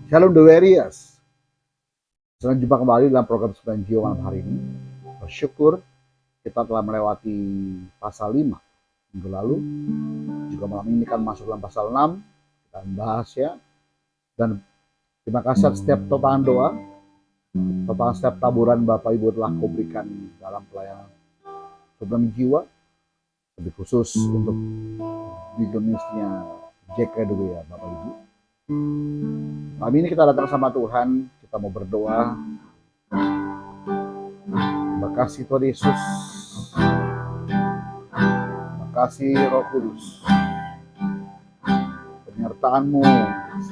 Shalom The Warriors. Senang jumpa kembali dalam program Sembilan Jiwa malam hari ini. Bersyukur kita telah melewati pasal 5 minggu lalu. Juga malam ini kan masuk dalam pasal 6. Kita bahas ya. Dan terima kasih atas setiap topangan doa, topangan setiap taburan Bapak Ibu telah kau berikan dalam pelayanan Sembilan Jiwa. Lebih khusus untuk Indonesia Jack Redway ya Bapak Ibu. Malam ini kita datang sama Tuhan, kita mau berdoa. Terima kasih Tuhan Yesus. Terima kasih Roh Kudus. Penyertaan-Mu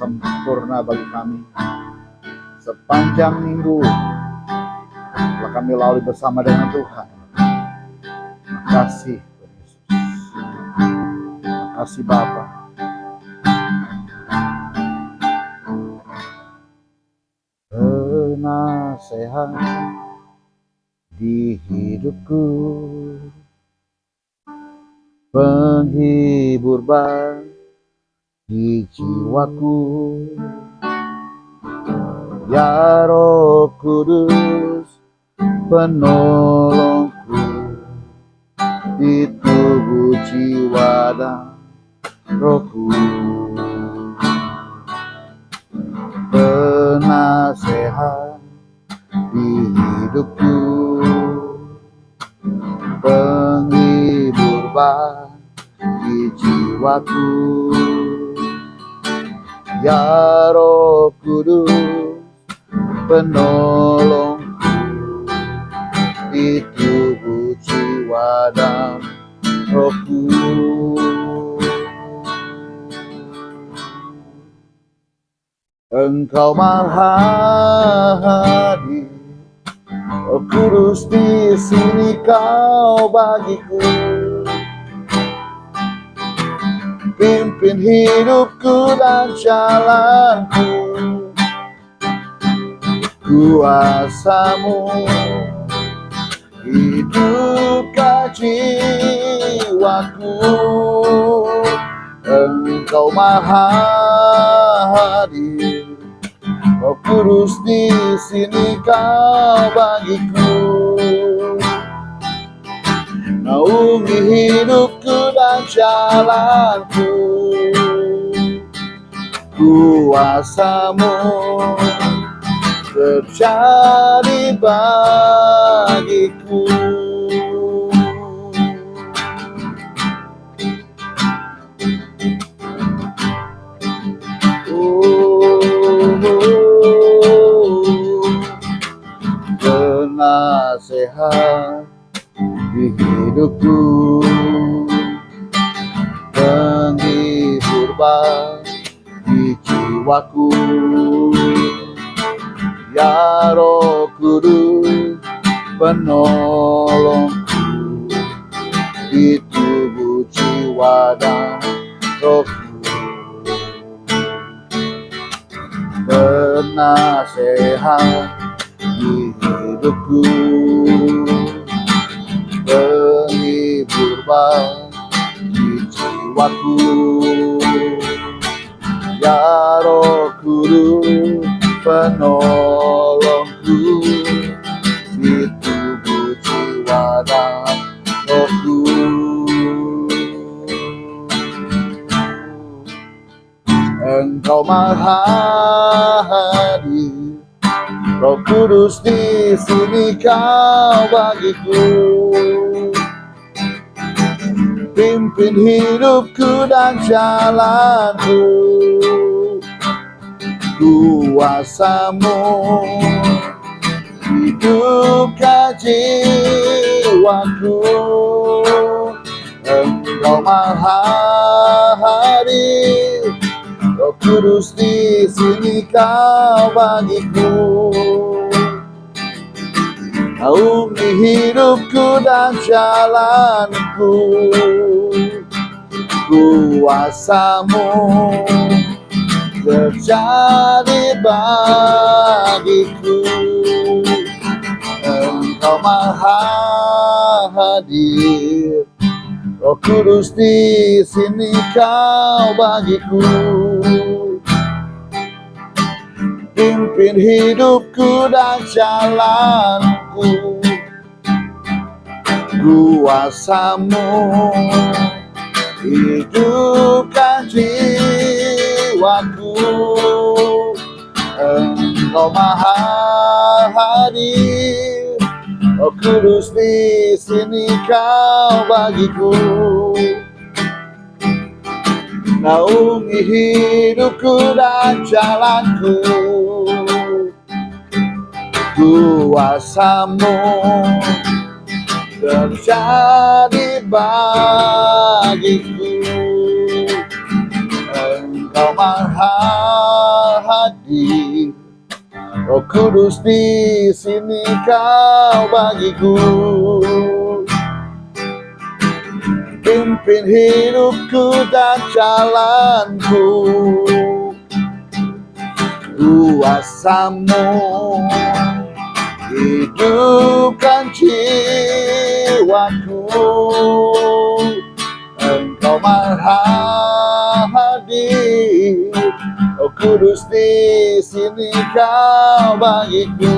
sempurna bagi kami. Sepanjang minggu telah kami lalui bersama dengan Tuhan. Terima kasih Tuhan Yesus. Terima kasih Bapa. Penasehat di hidupku, penghibur bagi jiwaku, ya Roh Kudus penolongku di tubuh jiwa dan rohku. Penasehat di hidupku, penghibur bagi jiwaku, ya Roh Kudus penolongku di tubuh jiwa dan rohku. Engkau Maha Hadir, Roh Kudus di sini kau bagiku. Pimpin hidupku dan jalanku, kuasa-Mu hidupkan jiwaku. Engkau Maha Hadir, Roh Kudus di sini kau bagiku. Naungi hidupku dan jalanku, kuasa-Mu terjadi bagiku. Penasehat di hidupku, penghibur bagi jiwaku, ya Roh Kudus penolongku di tubuh jiwa dan rohku. Penasehat di hidupku, penghibur bagi jiwaku, ya Roh Kudus penolongku di tubuh jiwa dan rohku. Engkau Maha Hadir, Roh Kudus di sini kau bagiku. Pimpin hidupku dan jalanku, kuasa-Mu hidupkan jiwaku. Engkau Maha Hadir, Roh Kudus di sini kau bagiku. Naungi hidupku dan jalanku, kuasa-Mu terjadi bagiku. Engkau Maha Hadir, Roh Kudus di sini kau bagiku. pimpin hidupku dan jalanku. Kuasa-Mu hidupkan jiwaku. Engkau Maha hadir, Oh Kudus, di sini Kau bagiku. Naungi hidupku dan jalanku. Kuasa-Mu terjadi bagiku. Engkau Maha hadir, Roh Kudus, di sini Kau bagiku. Pimpin hidupku dan jalanku. Kuasa-Mu hidupkan jiwaku. Engkau Maha hadir, Oh Kudus, di sini Kau bagiku.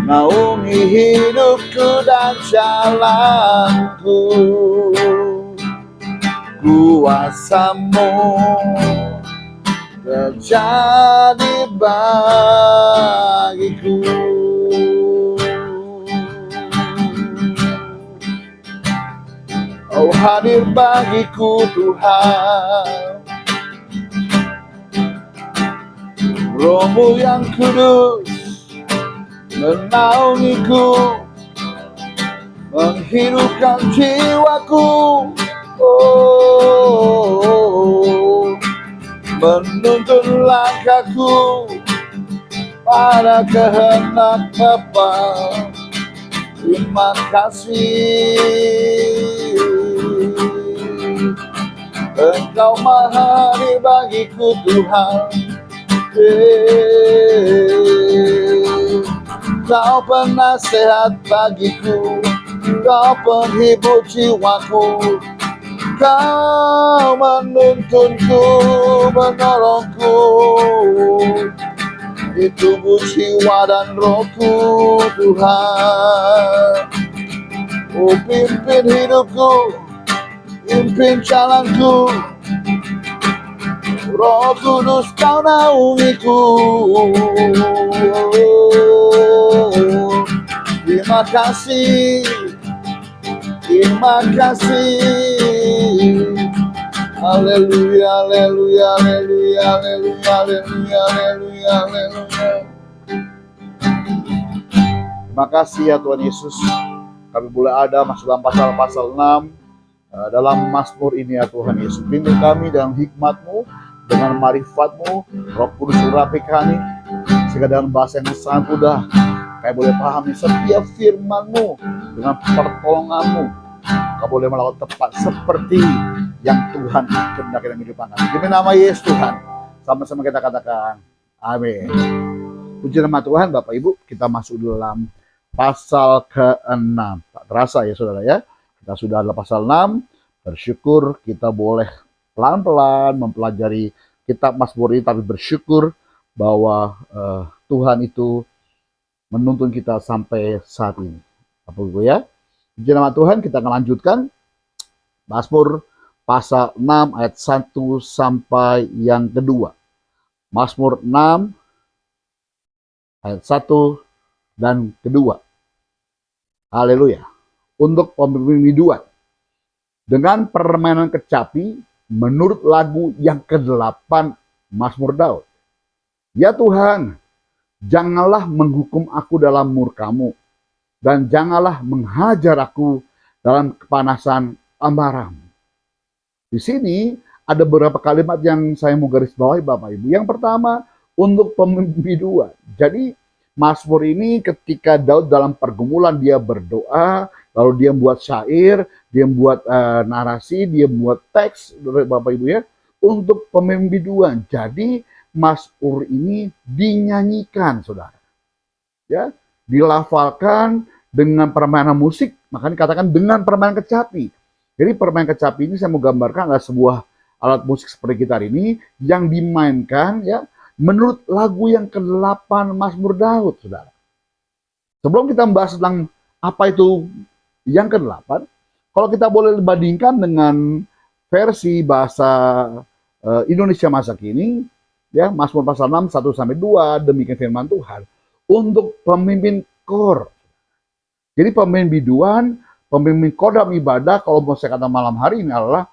Naungi hidupku dan jalanku. Kuasa-Mu terjadi bagiku. Oh hadir bagiku Tuhan, Roh-Mu yang kudus menaungiku, menghidupkan jiwaku. Oh, menuntun langkahku pada kehendak Bapa. Terima kasih, Engkau Maha hadir bagiku Tuhan. Kau penasehat bagiku, Kau penghibur jiwaku. Kau menuntunku, menolongku di tubuh, jiwa, dan rohku Tuhan. Oh pimpin hidupku, pimpin jalanku. Roh Kudus, Kau naungiku. Terima kasih, terima kasih. Haleluya, haleluya, haleluya, haleluya, haleluya, haleluya, haleluya. Terima kasih ya Tuhan Yesus. Kami boleh ada masuk dalam pasal-pasal 6 dalam Mazmur ini ya Tuhan Yesus. Pimpin kami dalam hikmat-Mu, dengan marifat-Mu. Roh Kudus urapi kami sehingga dalam bahasa yang sangat mudah kami boleh pahami setiap firman-Mu. Dengan pertolongan-Mu Kau boleh melakukan tepat seperti yang Tuhan kehendaki dalam kehidupan kami. Demi nama Yesus Tuhan, sama-sama kita katakan amin. Puji nama Tuhan. Bapak Ibu, kita masuk dalam pasal ke-6. Tak terasa ya saudara ya, kita sudah ada pasal 6. Bersyukur kita boleh pelan-pelan mempelajari kitab Mazmur ini, tapi bersyukur bahwa Tuhan itu menuntun kita sampai saat ini. Bapak Ibu ya, puji nama Tuhan. Kita akan lanjutkan Mazmur pasal 6 ayat 1 sampai yang kedua. Mazmur 6 ayat 1 dan kedua. Haleluya. Untuk pembimbingan dengan permainan kecapi menurut lagu yang ke-8 Mazmur Daud. Ya Tuhan, janganlah menghukum aku dalam murka-Mu, dan janganlah menghajar aku dalam kepanasan amarah-Mu. Di sini ada beberapa kalimat yang saya mau garis bawahi Bapak Ibu. Yang pertama, untuk pembimbingan. Jadi Mazmur ini ketika Daud dalam pergumulan dia berdoa, lalu dia membuat syair, dia membuat narasi, dia membuat teks Bapak Ibu ya, untuk pembimbingan. Jadi Mazmur ini dinyanyikan saudara. Ya, dilafalkan dengan permainan musik, makanya katakan dengan permainan kecapi. Jadi permainan kecapi ini saya mau gambarkan adalah sebuah alat musik seperti gitar ini yang dimainkan ya menurut lagu yang ke-8 Mazmur Daud, saudara. Sebelum kita membahas tentang apa itu yang ke-8, kalau kita boleh bandingkan dengan versi bahasa Indonesia masa kini, ya, Mazmur pasal 6, 1-2, demikian firman Tuhan, untuk pemimpin kor. Jadi pemimpin biduan, pemimpin kor dalam ibadah, kalau mau saya kata malam hari ini adalah,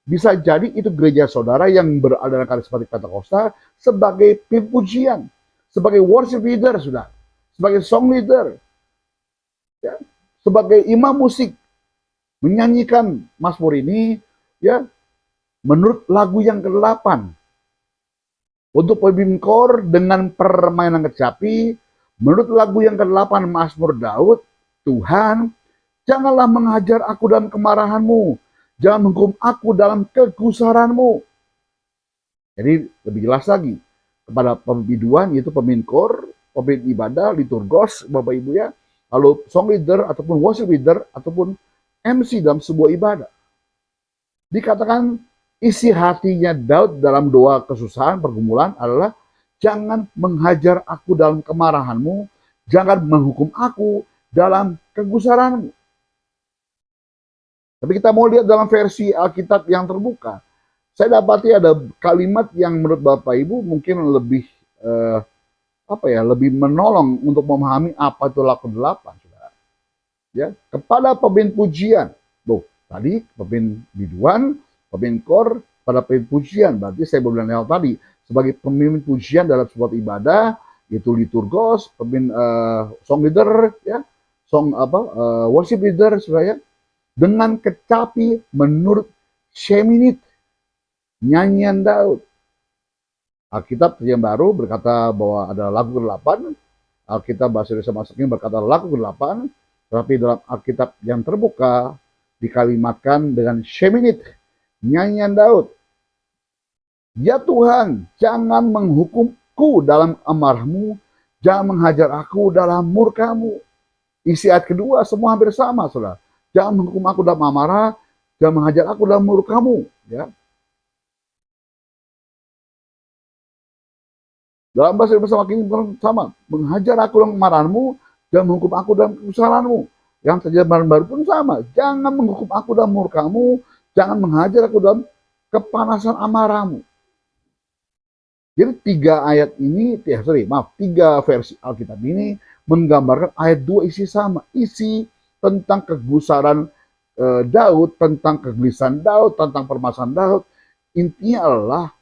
bisa jadi itu gereja saudara yang berada dalam karismatik Pentakosta sebagai pujian, sebagai worship leader, sudah, sebagai song leader, ya, sebagai imam musik, menyanyikan Mazmur ini, ya, menurut lagu yang ke-8. Untuk pemimpin kor dengan permainan kecapi, menurut lagu yang ke-8 Mazmur Daud, Tuhan, janganlah menghajar aku dalam kemarahanmu, jangan menghukum aku dalam kegusaranmu. Jadi lebih jelas lagi, kepada pembiduan, yaitu pemimpin kor, pemimpin ibadah, liturgos, Bapak Ibu ya, lalu song leader, ataupun worship leader, ataupun MC dalam sebuah ibadah. Dikatakan isi hatinya Daud dalam doa kesusahan, pergumulan adalah, jangan menghajar aku dalam kemarahanmu, jangan menghukum aku dalam kegusaranmu. Tapi kita mau lihat dalam versi Alkitab yang terbuka, saya dapati ada kalimat yang menurut Bapak Ibu mungkin lebih lebih menolong untuk memahami apa itu lagu 8, saudara. Ya, kepada pemimpin pujian. Tadi pemimpin biduan, pemimpin kor, pada pemimpin pujian. Berarti saya bilang tadi, sebagai pemimpin pujian dalam sebuah ibadah, itu liturgos, pemimpin song leader, ya, worship leader, saudara, dengan kecapi menurut Sheminith, nyanyian Daud. Alkitab yang baru berkata bahwa ada lagu ke-8, Alkitab bahasa Indonesia masa kini berkata lagu ke-8, tetapi dalam Alkitab yang terbuka dikalimatkan dengan Sheminith, nyanyian Daud. Ya Tuhan, jangan menghukumku dalam amarahmu, jangan menghajar aku dalam murkamu. Isi ayat kedua semua hampir sama, saudara. Jangan menghukum aku dalam amarah, jangan menghajar aku dalam murkamu. Ya. Dalam bahasa Indonesia kini sama, menghajar aku dalam kemarahanmu, jangan menghukum aku dalam kesalahanmu. Yang terjadi baru pun sama, jangan menghukum aku dalam murkamu, jangan menghajar aku dalam kepanasan amarahmu. Jadi tiga versi Alkitab ini menggambarkan ayat 2 isi sama, isi tentang kegusaran Daud, tentang kegelisahan Daud, tentang permasalahan Daud. Intinya adalah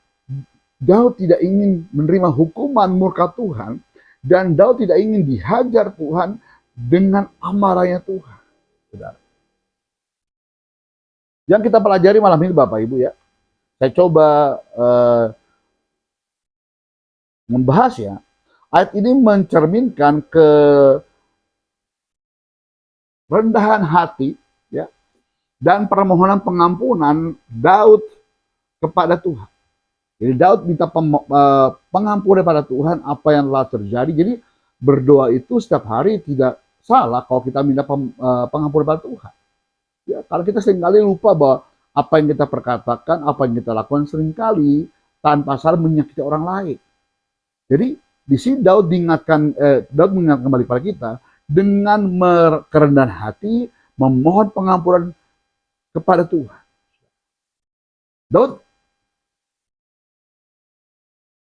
Daud tidak ingin menerima hukuman murka Tuhan, dan Daud tidak ingin dihajar Tuhan dengan amarahnya Tuhan. Saudara. Yang kita pelajari malam ini Bapak Ibu ya, saya coba membahas ya, ayat ini mencerminkan kerendahan hati ya, dan permohonan pengampunan Daud kepada Tuhan. Jadi Daud minta pengampunan pada Tuhan apa yang telah terjadi. Jadi berdoa itu setiap hari tidak salah kalau kita minta pengampunan pada Tuhan. Ya, kalau kita seringkali lupa bahwa apa yang kita perkatakan, apa yang kita lakukan seringkali tanpa sadar menyakiti orang lain. Jadi di sini Daud mengingatkan kembali kepada kita dengan kerendahan hati memohon pengampunan kepada Tuhan. Daud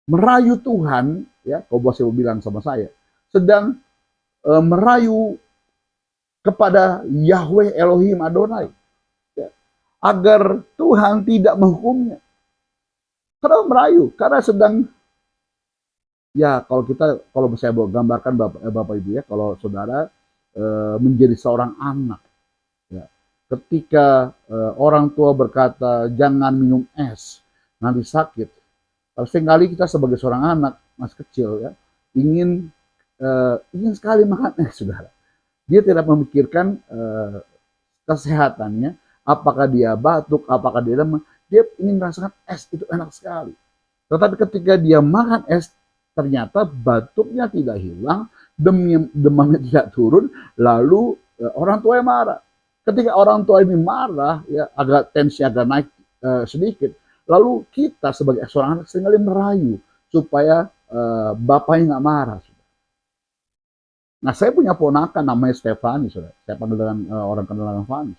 merayu Tuhan, ya, kalau bos saya bilang sama saya, sedang merayu kepada Yahweh Elohim Adonai, ya, agar Tuhan tidak menghukumnya. Kenapa merayu? Karena sedang, ya, kalau saya gambarkan Bapak Ibu ya, kalau saudara menjadi seorang anak, ya, ketika orang tua berkata jangan minum es, nanti sakit. Seringkali kita sebagai seorang anak masih kecil ya, ingin sekali makan es, saudara. Dia tidak memikirkan kesehatannya, apakah dia batuk, apakah dia demam. Dia ingin merasakan es itu enak sekali. Tetapi ketika dia makan es, ternyata batuknya tidak hilang, demamnya tidak turun, lalu orang tua yang marah. Ketika orang tua ini marah, ya, tensi agak naik sedikit. Lalu kita sebagai seorang anak seringkali merayu, supaya bapaknya nggak marah. Nah, saya punya ponakan namanya Stefani, saudara. Saya panggil dengan orang kenal dengan Fani.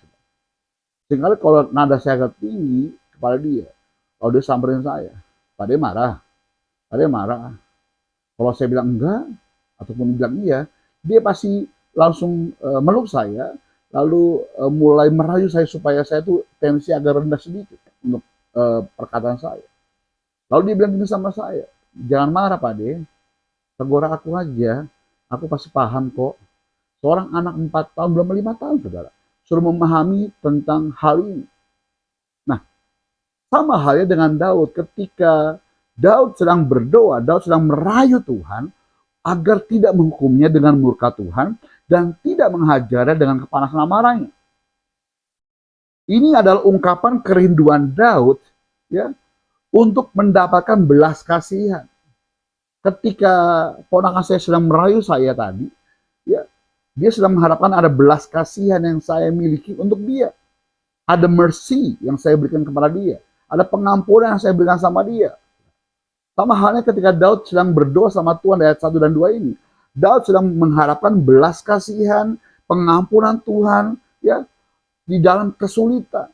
Sehingga kalau nada saya agak tinggi kepada dia, kalau dia samperin saya, Pak dia marah, Pak dia marah. Kalau saya bilang enggak, ataupun bilang iya, dia pasti langsung meluk saya, lalu mulai merayu saya supaya saya tuh tensi agak rendah sedikit untuk perkataan saya. Lalu dia bilang gini sama saya, jangan marah Pak De, tegur aku aja, aku pasti paham kok. Seorang anak 4 tahun, belum 5 tahun saudara, suruh memahami tentang hal ini. Nah, sama halnya dengan Daud. Ketika Daud sedang berdoa, Daud sedang merayu Tuhan agar tidak menghukumnya dengan murka Tuhan dan tidak menghajarnya dengan kepanasan amarahnya. Ini adalah ungkapan kerinduan Daud ya untuk mendapatkan belas kasihan. Ketika ponakan saya sedang merayu saya tadi, ya, dia sedang mengharapkan ada belas kasihan yang saya miliki untuk dia. Ada mercy yang saya berikan kepada dia. Ada pengampunan yang saya berikan sama dia. Sama halnya ketika Daud sedang berdoa sama Tuhan ayat 1 dan 2 ini. Daud sedang mengharapkan belas kasihan, pengampunan Tuhan ya di dalam kesulitan.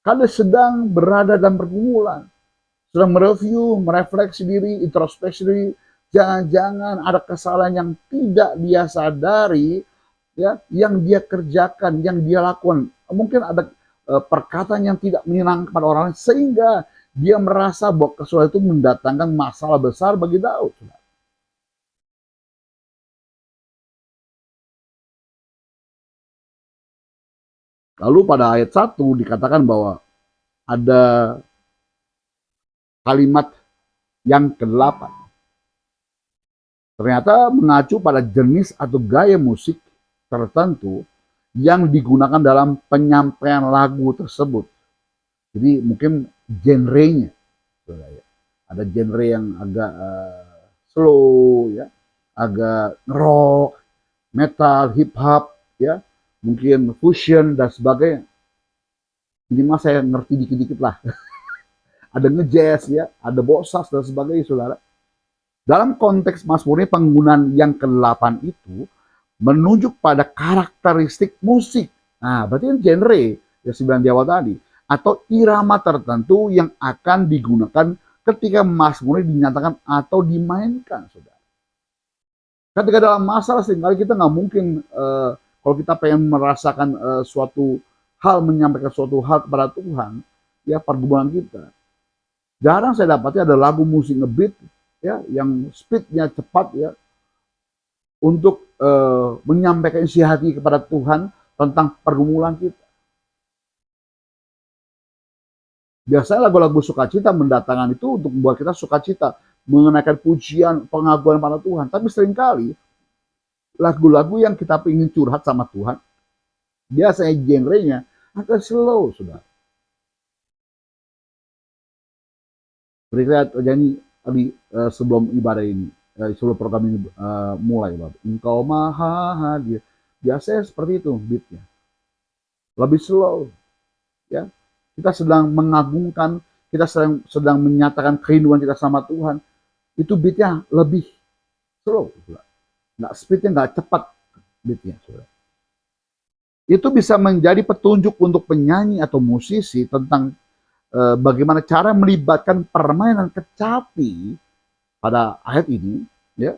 Karena sedang berada dalam pergumulan. Sedang mereview, merefleksi diri, introspeksi diri. Jangan-jangan ada kesalahan yang tidak dia sadari, ya, yang dia kerjakan, yang dia lakukan. Mungkin ada perkataan yang tidak menyenangkan kepada orang lain, sehingga dia merasa bahwa kesalahan itu mendatangkan masalah besar bagi Daud. Lalu pada ayat 1 dikatakan bahwa ada kalimat yang ke-8. Ternyata mengacu pada jenis atau gaya musik tertentu yang digunakan dalam penyampaian lagu tersebut. Jadi mungkin genrenya. Ada genre yang agak slow, ya, agak rock, metal, hip hop, ya, mungkin fusion dan sebagainya. Ini mah saya ngerti dikit-dikit lah. Ada ngejazz ya, ada bossas dan sebagainya, saudara. Dalam konteks Mazmur ini penggunaan yang ke-8 itu menunjuk pada karakteristik musik. Nah, berarti kan genre yang saya bilang di awal tadi, atau irama tertentu yang akan digunakan ketika Mazmur ini dinyatakan atau dimainkan, saudara. Ketika dalam masalah seringkali kita nggak mungkin kalau kita pengen merasakan suatu hal, menyampaikan suatu hal kepada Tuhan, ya pergumulan kita. Jarang saya dapatnya ada lagu musik ngebeat ya yang speednya cepat ya untuk menyampaikan isi hati kepada Tuhan tentang pergumulan kita. Biasanya lagu-lagu sukacita mendatangkan itu untuk membuat kita sukacita, mengenaikan pujian, pengakuan pada Tuhan. Tapi seringkali lagu-lagu yang kita ingin curhat sama Tuhan, biasanya genrenya agak slow, saudara. Berikut nyanyi tadi sebelum ibadah ini, sebelum program ini mulai, Bapak. Engkau maha hadir. Biasanya seperti itu beatnya. Lebih slow, ya. Kita sedang mengagungkan, kita sedang menyatakan kerinduan kita sama Tuhan. Itu beatnya lebih slow, nggak speednya nggak cepat beatnya, saudara. Itu bisa menjadi petunjuk untuk penyanyi atau musisi tentang bagaimana cara melibatkan permainan kecapi pada ayat ini, ya,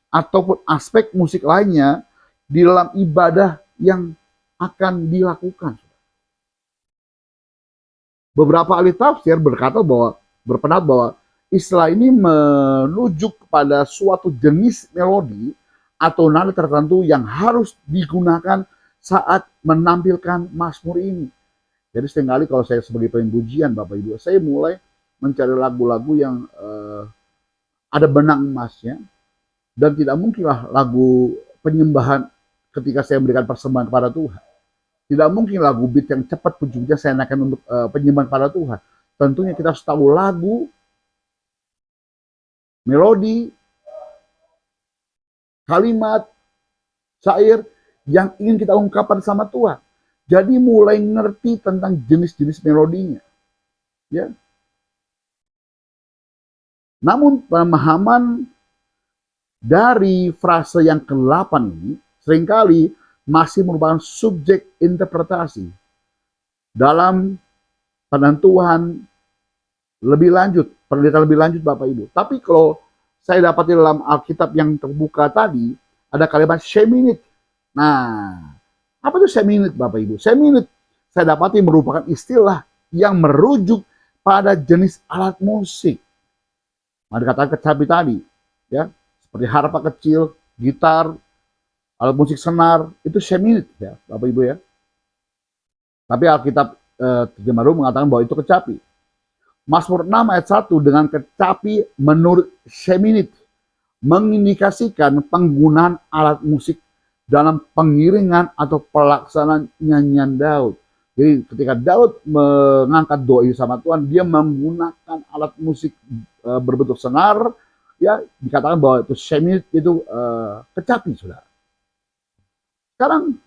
ataupun aspek musik lainnya di dalam ibadah yang akan dilakukan. Beberapa ahli tafsir berpendapat bahwa istilah ini menunjuk kepada suatu jenis melodi atau nada tertentu yang harus digunakan saat menampilkan Mazmur ini. Jadi seringkali kalau saya sebagai pemain pujian, Bapak Ibu, saya mulai mencari lagu-lagu yang ada benang emasnya, dan tidak mungkinlah lagu penyembahan ketika saya memberikan persembahan kepada Tuhan. Tidak mungkin lagu beat yang cepat pujiannya saya naikkan untuk penyembahan pada Tuhan. Tentunya kita harus tahu lagu, melodi, kalimat, syair yang ingin kita ungkapkan sama Tuhan. Jadi mulai ngerti tentang jenis-jenis melodinya. Ya. Namun pemahaman dari frase yang ke-8 ini seringkali masih merupakan subjek interpretasi dalam penentuan lebih lanjut, penelitian lebih lanjut Bapak Ibu. Tapi kalau saya dapati dalam Alkitab yang terbuka tadi, ada kalimat sheminit. Nah, apa itu sheminit Bapak Ibu? Sheminit saya dapati merupakan istilah yang merujuk pada jenis alat musik. Nah, dikatakan kecapi tadi, ya, seperti harpa kecil, gitar, alat musik senar, itu sheminit ya, Bapak Ibu ya. Tapi Alkitab terjemah baru mengatakan bahwa itu kecapi. Mazmur 6 ayat 1 dengan kecapi menurut sheminit mengindikasikan penggunaan alat musik dalam pengiringan atau pelaksanaan nyanyian Daud. Jadi ketika Daud mengangkat doa sama Tuhan, dia menggunakan alat musik berbentuk senar, ya dikatakan bahwa itu sheminit, itu kecapi, saudara. Sekarang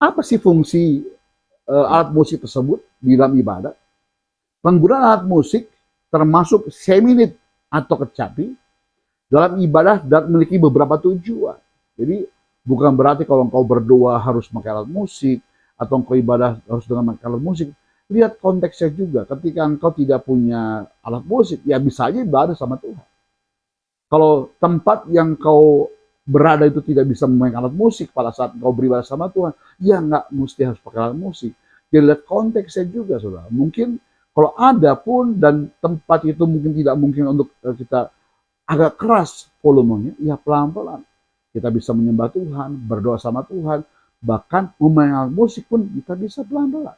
apa sih fungsi alat musik tersebut di dalam ibadah? Penggunaan alat musik termasuk sheminit atau kecapi dalam ibadah dan memiliki beberapa tujuan. Jadi bukan berarti kalau engkau berdoa harus pakai alat musik atau engkau ibadah harus dengan pakai alat musik. Lihat konteksnya juga. Ketika engkau tidak punya alat musik, ya bisa aja ibadah sama Tuhan. Kalau tempat yang kau berada itu tidak bisa memainkan alat musik pada saat engkau beribadah sama Tuhan, ya nggak mesti harus pakai alat musik. Jadi lihat konteksnya juga, saudara. Mungkin kalau ada pun dan tempat itu mungkin tidak mungkin untuk kita agak keras volumenya, ya pelan-pelan. Kita bisa menyembah Tuhan, berdoa sama Tuhan, bahkan memainkan musik pun kita bisa pelan-pelan.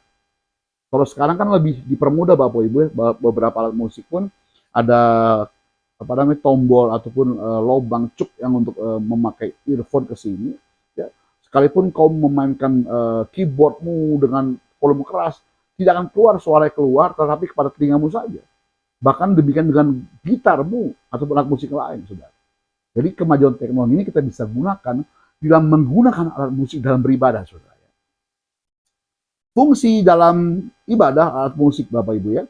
Kalau sekarang kan lebih dipermudah Bapak Ibu ya, beberapa alat musik pun ada apa namanya tombol ataupun lubang cuk yang untuk memakai earphone ke sini. Ya. Sekalipun kau memainkan keyboardmu dengan volume keras, tidak akan keluar suara keluar, tetapi kepada telingamu saja. Bahkan demikian dengan gitarmu ataupun alat musik lain, saudara. Jadi kemajuan teknologi ini kita bisa gunakan dalam menggunakan alat musik dalam beribadah, saudara. Fungsi dalam ibadah alat musik, Bapak Ibu ya.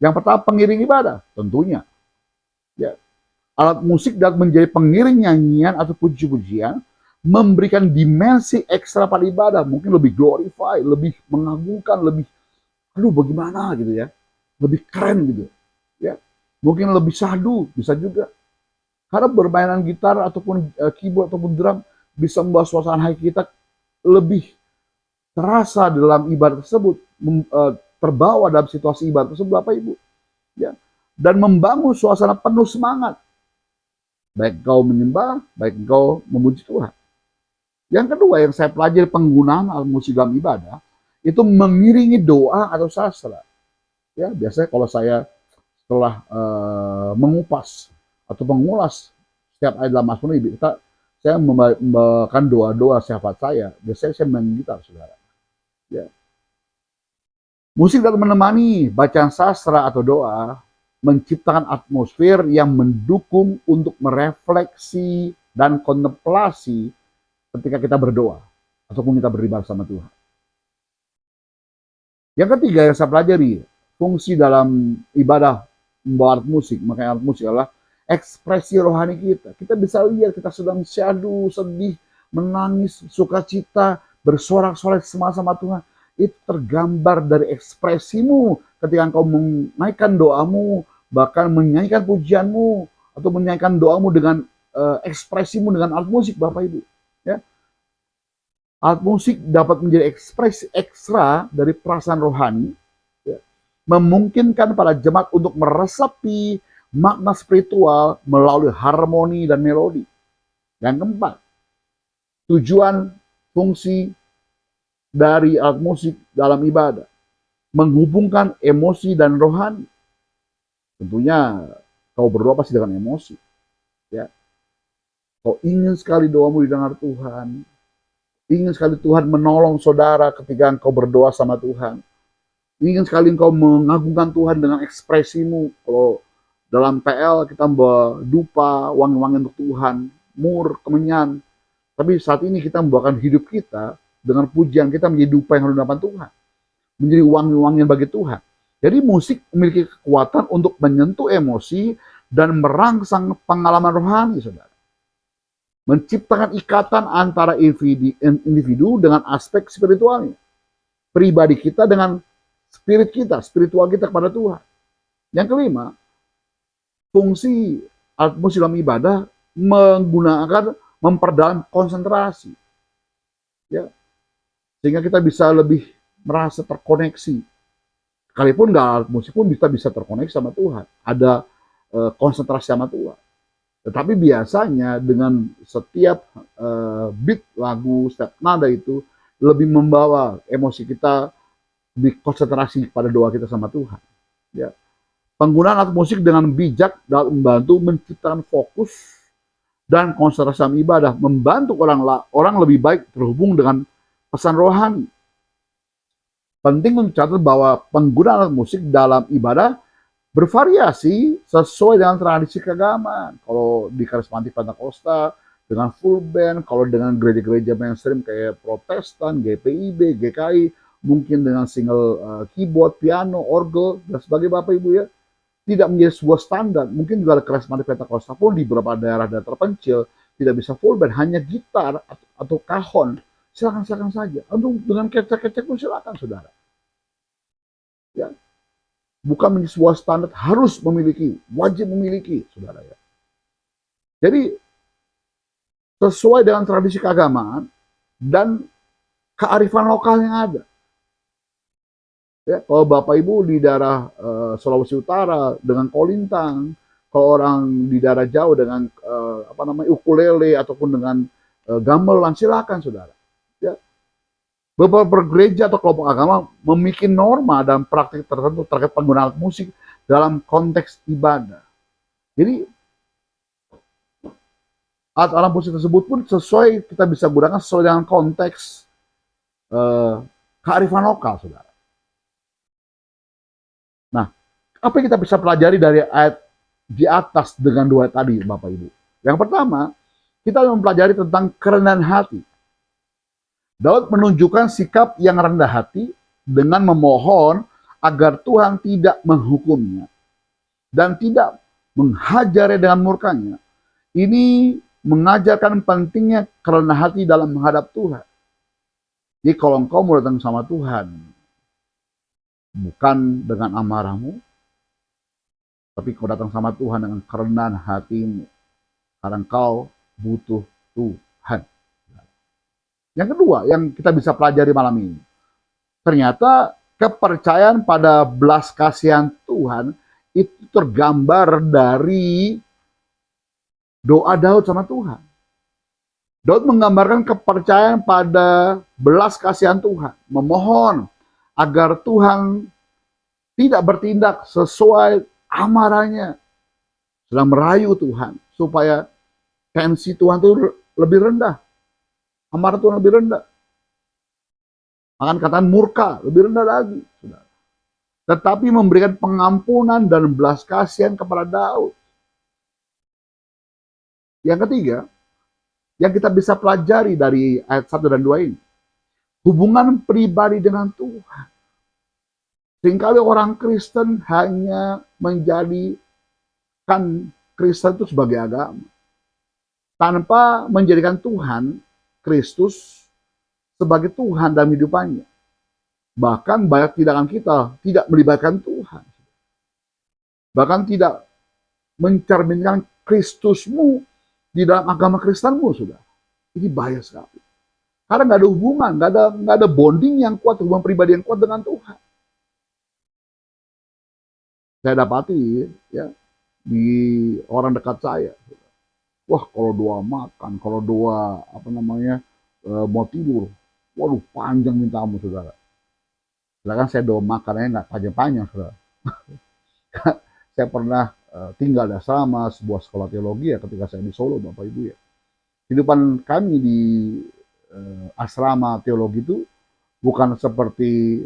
Yang pertama pengiring ibadah, tentunya. Ya. Alat musik dapat menjadi pengiring nyanyian atau puji-pujian, memberikan dimensi ekstra pada ibadah, mungkin lebih glorify, lebih mengagungkan, lebih aduh bagaimana gitu ya. Lebih keren gitu. Ya. Mungkin lebih syahdu, bisa juga. Karena bermainan gitar ataupun keyboard ataupun drum bisa membawa suasana hati kita lebih terasa dalam ibadah tersebut, terbawa dalam situasi ibadah tersebut, Bapak Ibu. Ya. Dan membangun suasana penuh semangat. Baik kau menyembah, baik kau memuji Tuhan. Yang kedua yang saya pelajari penggunaan alat musik dalam ibadah, itu mengiringi doa atau sastra. Ya, biasanya kalau saya setelah mengupas atau mengulas setiap ayat dalam Mazmur ini, saya membawakan doa-doa syafaat saya. Biasanya saya main gitar, saudara. Ya. Musik dapat menemani bacaan sastra atau doa, menciptakan atmosfer yang mendukung untuk merefleksi dan kontemplasi ketika kita berdoa ataupun kita beribadah sama Tuhan. Yang ketiga yang saya pelajari, fungsi dalam ibadah membawa alat musik, makanya alat musik adalah ekspresi rohani kita. Kita bisa lihat kita sedang syahdu, sedih, menangis, sukacita, bersorak-sorai sama-sama Tuhan. Itu tergambar dari ekspresimu ketika engkau menaikkan doamu, bahkan menyanyikan pujianmu, atau menyanyikan doamu dengan ekspresimu dengan alat musik, Bapak Ibu. Ya. Alat musik dapat menjadi ekspresi ekstra dari perasaan rohani, ya, memungkinkan para jemaat untuk meresapi makna spiritual melalui harmoni dan melodi. Yang keempat, tujuan fungsi dari alat musik dalam ibadah, menghubungkan emosi dan rohani. Tentunya kau berdoa pasti dengan emosi. Ya. Kau ingin sekali doamu didengar Tuhan. Ingin sekali Tuhan menolong saudara ketika engkau berdoa sama Tuhan. Ingin sekali engkau mengagungkan Tuhan dengan ekspresimu. Kalau dalam PL kita membawa dupa, wangi-wangi untuk Tuhan, mur, kemenyan. Tapi saat ini kita membawakan hidup kita dengan pujian kita menjadi dupa yang hendak Tuhan. Menjadi wangi-wangian bagi Tuhan. Jadi musik memiliki kekuatan untuk menyentuh emosi dan merangsang pengalaman rohani, saudara. Menciptakan ikatan antara individu dengan aspek spiritualnya. Pribadi kita dengan spiritual kita kepada Tuhan. Yang kelima, fungsi alat musik dalam ibadah memperdalam konsentrasi. Ya, sehingga kita bisa lebih merasa terkoneksi. Sekalipun nggak alat musik pun bisa terkoneksi sama Tuhan. Ada konsentrasi sama Tuhan. Tetapi biasanya dengan setiap beat lagu, setiap nada itu lebih membawa emosi kita dikonsentrasi pada doa kita sama Tuhan. Ya. Penggunaan alat musik dengan bijak dapat membantu menciptakan fokus dan konsentrasi dalam ibadah, membantu orang lebih baik terhubung dengan pesan rohani. Penting untuk catat bahwa penggunaan alat musik dalam ibadah bervariasi sesuai dengan tradisi keagamaan. Kalau di karismatik Pentakosta dengan full band, kalau dengan gereja-gereja mainstream kayak Protestan, GPIB, GKI, mungkin dengan single keyboard, piano, orgel, dan sebagainya Bapak Ibu ya. Tidak menjadi sebuah standar. Mungkin juga karismatik Pentakosta pun di beberapa daerah terpencil tidak bisa full band, hanya gitar atau kahon. Silakan saja. Untuk dengan kecek-kecek pun silakan, saudara. Ya, bukan menjadi sebuah standar, harus memiliki, wajib memiliki, saudara ya. Jadi sesuai dengan tradisi keagamaan dan kearifan lokal yang ada. Ya, kalau Bapak Ibu di daerah Sulawesi Utara dengan kolintang, kalau orang di daerah jauh dengan ukulele ataupun dengan gamelan, silakan saudara. Ya. Beberapa gereja atau kelompok agama memiliki norma dan praktik tertentu terkait penggunaan alat musik dalam konteks ibadah. Jadi alat musik tersebut pun sesuai, kita bisa gunakan sesuai dengan konteks kearifan lokal, saudara. Nah, apa yang kita bisa pelajari dari ayat di atas dengan dua tadi, Bapak Ibu? Yang pertama, kita mempelajari tentang kerendahan hati. Daud menunjukkan sikap yang rendah hati dengan memohon agar Tuhan tidak menghukumnya dan tidak menghajarnya dengan murkanya. Ini mengajarkan pentingnya kerendahan hati dalam menghadap Tuhan. Jadi kalau engkau mau datang sama Tuhan, bukan dengan amarahmu, tapi kau datang sama Tuhan dengan kerendahan hatimu, karena engkau butuh Tuhan. Yang kedua yang kita bisa pelajari malam ini, ternyata kepercayaan pada belas kasihan Tuhan itu tergambar dari doa Daud sama Tuhan. Daud menggambarkan kepercayaan pada belas kasihan Tuhan, memohon agar Tuhan tidak bertindak sesuai amarahnya, sedang merayu Tuhan supaya tensi Tuhan itu lebih rendah, amarah Tuhan lebih rendah, akan kataan murka lebih rendah lagi, saudara. Tetapi memberikan pengampunan dan belas kasihan kepada Daud. Yang ketiga, yang kita bisa pelajari dari ayat 1 dan 2 ini, hubungan pribadi dengan Tuhan. Seringkali orang Kristen hanya menjadikan Kristen itu sebagai agama, tanpa menjadikan Tuhan, Kristus, sebagai Tuhan dalam hidupannya. Bahkan banyak tindakan kita tidak melibatkan Tuhan. Bahkan tidak mencerminkan Kristusmu di dalam agama Kristenmu, sudah. Ini bahaya sekali. Karena nggak ada hubungan, nggak ada bonding yang kuat, hubungan pribadi yang kuat dengan Tuhan. Saya dapati ya di orang dekat saya. Wah, kalau doa makan, kalau doa mau tidur, waduh panjang mintamu, saudara. Sedangkan saya doa makannya nggak panjang-panjang, saudara. Saya pernah tinggal di asrama sebuah sekolah teologi ya ketika saya di Solo, Bapak Ibu ya. Kehidupan kami di asrama teologi itu bukan seperti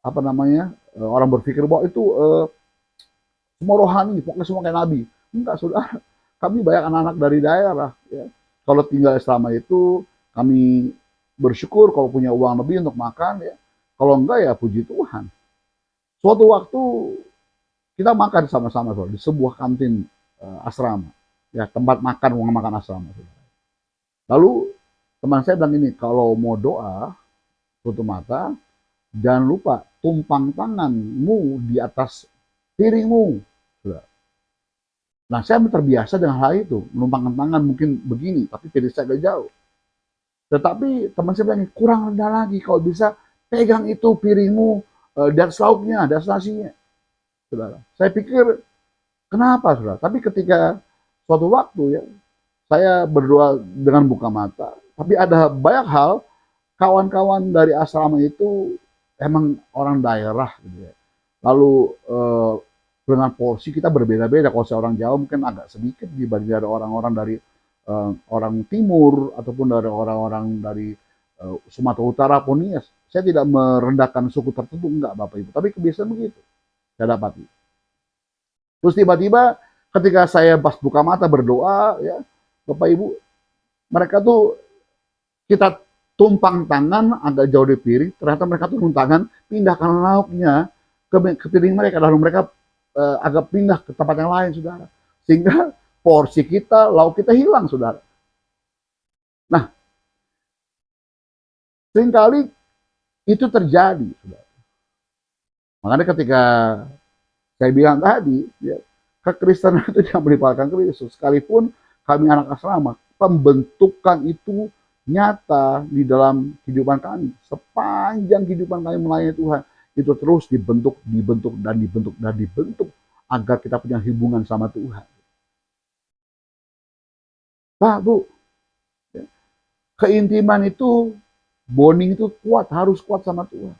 orang berpikir bahwa itu semua rohani, pokoknya semua kayak nabi. Enggak, saudara. Kami banyak anak-anak dari daerah. Ya. Kalau tinggal selama itu, kami bersyukur kalau punya uang lebih untuk makan. Ya. Kalau enggak ya puji Tuhan. Suatu waktu kita makan sama-sama di sebuah kantin asrama, ya tempat makan uang makan asrama. Lalu teman saya bilang ini, kalau mau doa tutup mata, jangan lupa tumpang tanganmu di atas piringmu. Nah, saya terbiasa dengan hal itu, menumpangkan tangan mungkin begini, tapi piring saya agak jauh. Tetapi teman saya bilang, kurang rendah lagi, kalau bisa pegang itu piringmu di atas lauknya, di atas nasinya. Saudara, saya pikir kenapa, saudara? Tapi ketika suatu waktu ya, saya berdoa dengan buka mata, tapi ada banyak hal, kawan-kawan dari asrama itu emang orang daerah gitu ya. Lalu dengan porsi kita berbeda-beda. Kalau saya orang Jawa mungkin agak sedikit dibanding dari orang-orang dari orang timur ataupun dari orang-orang dari Sumatera Utara pun ya. Saya tidak merendahkan suku tertentu, enggak Bapak Ibu, tapi kebiasaan begitu saya dapati. Terus tiba-tiba ketika saya pas buka mata berdoa ya, Bapak Ibu, mereka tuh kita tumpang tangan agak jauh dari piring, ternyata mereka tumpang tangan pindahkan lauknya ke piring mereka, lalu mereka agak pindah ke tempat yang lain, saudara. Sehingga porsi kita, lauk kita hilang, saudara. Nah, seringkali itu terjadi, saudara. Makanya ketika saya bilang tadi, ya, kekristenan itu jangan melibatkan Kristus. Sekalipun kami anak asrama, pembentukan itu nyata di dalam kehidupan kami. Sepanjang kehidupan kami melayani Tuhan, itu terus dibentuk agar kita punya hubungan sama Tuhan. Pak, Bu, keintiman itu, bonding itu kuat, harus kuat sama Tuhan.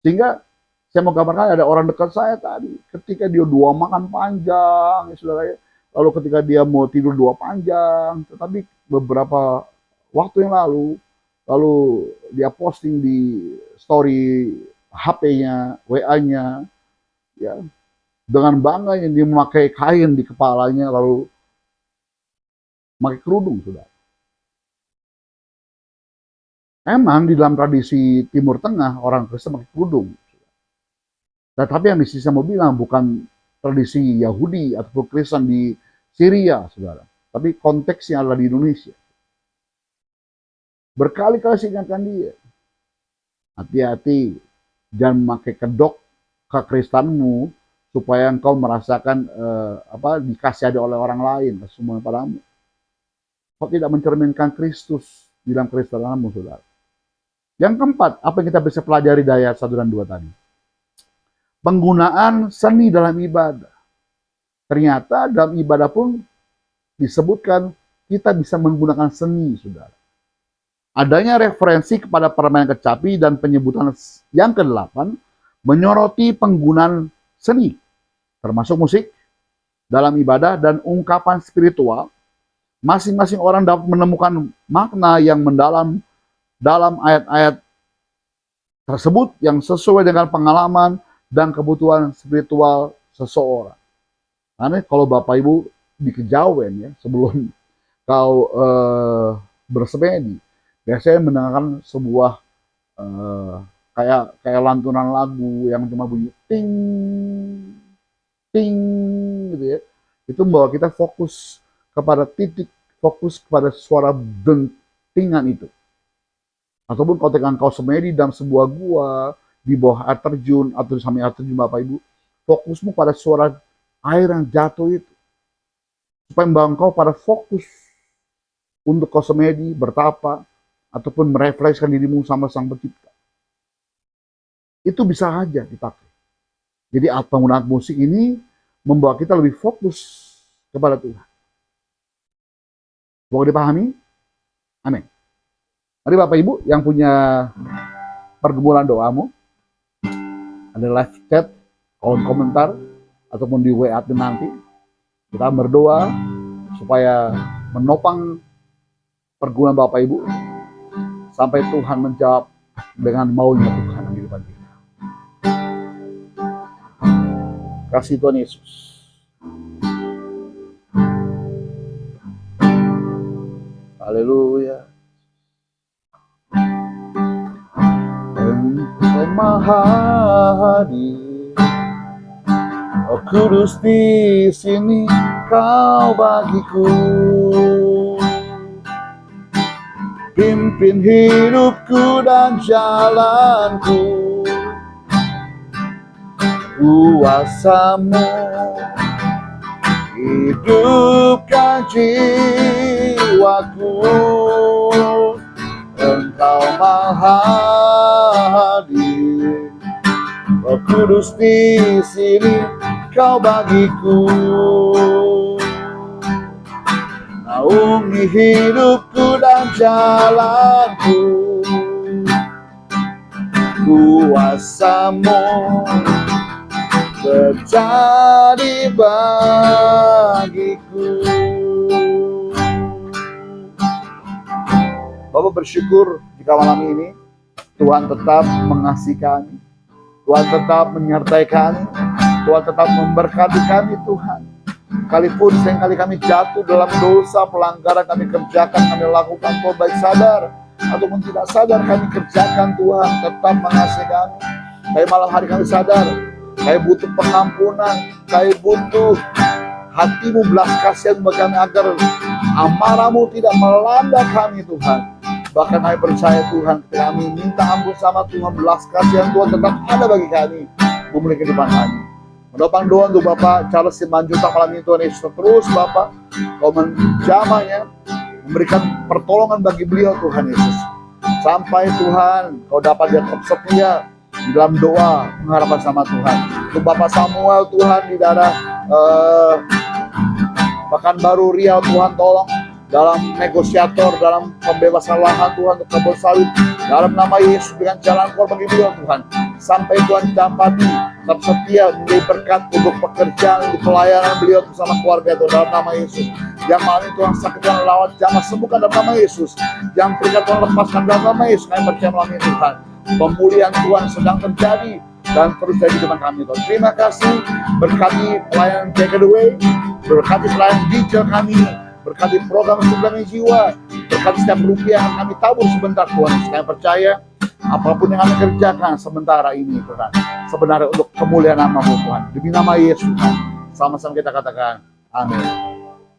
Sehingga saya mau gambarkan ada orang dekat saya tadi, ketika dia doa makan panjang, ya saudara ya, lalu ketika dia mau tidur doa panjang, tetapi beberapa waktu yang lalu dia posting di story HP-nya, WA-nya, ya, dengan bangga yang dia memakai kain di kepalanya, lalu memakai kerudung, saudara. Emang di dalam tradisi Timur Tengah orang Kristen pakai kerudung. Tetapi yang di sisi saya mau bilang bukan tradisi Yahudi ataupun Kristen di Syria, saudara. Tapi konteksnya adalah di Indonesia. Berkali-kali saya ingatkan dia, hati-hati, jangan memakai kedok kekristenmu supaya engkau merasakan dikasihani oleh orang lain, semua padamu. Kau tidak mencerminkan Kristus di dalam kekristenanmu, saudara. Yang keempat, apa yang kita bisa pelajari dari ayat 1 dan 2 tadi? Penggunaan seni dalam ibadah. Ternyata dalam ibadah pun disebutkan kita bisa menggunakan seni, saudara. Adanya referensi kepada permainan kecapi dan penyebutan yang ke-8 menyoroti penggunaan seni, termasuk musik, dalam ibadah dan ungkapan spiritual. Masing-masing orang dapat menemukan makna yang mendalam dalam ayat-ayat tersebut yang sesuai dengan pengalaman dan kebutuhan spiritual seseorang. Karena kalau Bapak Ibu di kejawen ya, sebelum kau bersemedi, biasanya mendengarkan sebuah kayak lantunan lagu yang cuma bunyi ting ting gitu ya. Itu membawa kita fokus kepada titik, fokus kepada suara dentingan itu. Ataupun ketika engkau semedi dalam sebuah gua, di bawah air terjun, atau di samping air terjun Bapak Ibu, fokusmu pada suara air yang jatuh itu. Supaya membawa engkau pada fokus untuk kau semedi, bertapa, ataupun merefleksikan dirimu sama Sang Pencipta. Itu bisa saja dipakai. Jadi penggunaan musik ini membawa kita lebih fokus kepada Tuhan. Boleh dipahami? Amin. Mari Bapak Ibu yang punya pergumulan doamu, ada live chat, kolom komentar, ataupun di WA nanti, kita berdoa supaya menopang pergumulan Bapak Ibu, sampai Tuhan menjawab dengan maunya Tuhan di depan kita. Kasih Tuhan Yesus. Haleluya. Maha Hadir. Oh Kudus, di sini Kau bagiku. Pimpin hidupku dan jalanku. Kuasa-Mu hidupkan jiwaku. Engkau Maha Hadir. Oh Kudus, di sini Kau bagiku. Naungi hidupku dan jalanku. Kuasa-Mu terjadi bagiku. Bapak bersyukur jika malam ini Tuhan tetap mengasihi kami, Tuhan tetap menyertai kami, Tuhan tetap memberkati kami Tuhan. Sekalipun seringkali kami jatuh dalam dosa, pelanggaran kami kerjakan, kami lakukan, Tuhan baik sadar ataupun tidak sadar kami kerjakan, Tuhan tetap mengasihi kami. Tapi malam hari kami sadar, kami butuh pengampunan, kami butuh hati-Mu belas kasihan bagi kami agar amarah-Mu tidak melanda kami Tuhan. Bahkan kami percaya Tuhan, ketika kami minta ampun sama Tuhan, belas kasihan Tuhan tetap ada bagi kami, memulai kehidupan kami. Menopang doa untuk Bapak Charles Simanjuntak malam ini, Tuhan Yesus, terus Bapak Kau menjamahnya, memberikan pertolongan bagi beliau Tuhan Yesus. Sampai Tuhan Kau dapat dia tetap setia dalam doa mengharapkan sama Tuhan. Untuk Bapak Samuel Tuhan di daerah Pekanbaru Riau, Tuhan tolong dalam negosiator, dalam pembebasan lahan Tuhan untuk kebun sawit, dalam nama Yesus dengan jalan keluar bagi beliau Tuhan. Sampai Tuhan dapati tetap setia menjadi berkat untuk pekerjaan di pelayanan beliau bersama keluarga itu dalam nama Yesus. Yang malam ini Tuhan sakitkan, lawat jamah sembuhkan dalam nama Yesus. Yang berikan Tuhan lepaskan dalam nama Yesus. Kami percaya malam ini Tuhan, pemulihan Tuhan sedang terjadi dan terus jadi di depan kami Tuhan. Terima kasih, berkati pelayanan Take It Away, berkati pelayanan digital kami, berkati program suplemen jiwa, berkati setiap rupiah yang kami tabur sebentar Tuhan. Kami percaya apapun yang kami kerjakan sementara ini Tuhan, sebenarnya untuk kemuliaan nama-Mu Tuhan. Demi nama Yesus Tuhan, sama-sama kita katakan amin.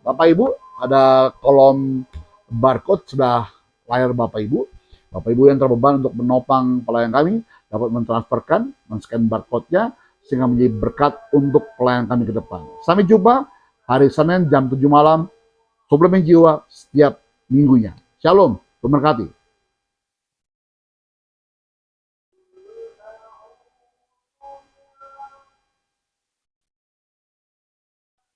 Bapak Ibu, ada kolom barcode sebelah layar Bapak Ibu. Bapak Ibu yang terbeban untuk menopang pelayan kami dapat mentransferkan, men-scan barcode-nya sehingga menjadi berkat untuk pelayan kami ke depan. Sampai jumpa hari Senin jam 7 malam, suplemen jiwa setiap minggunya. Shalom, berkati.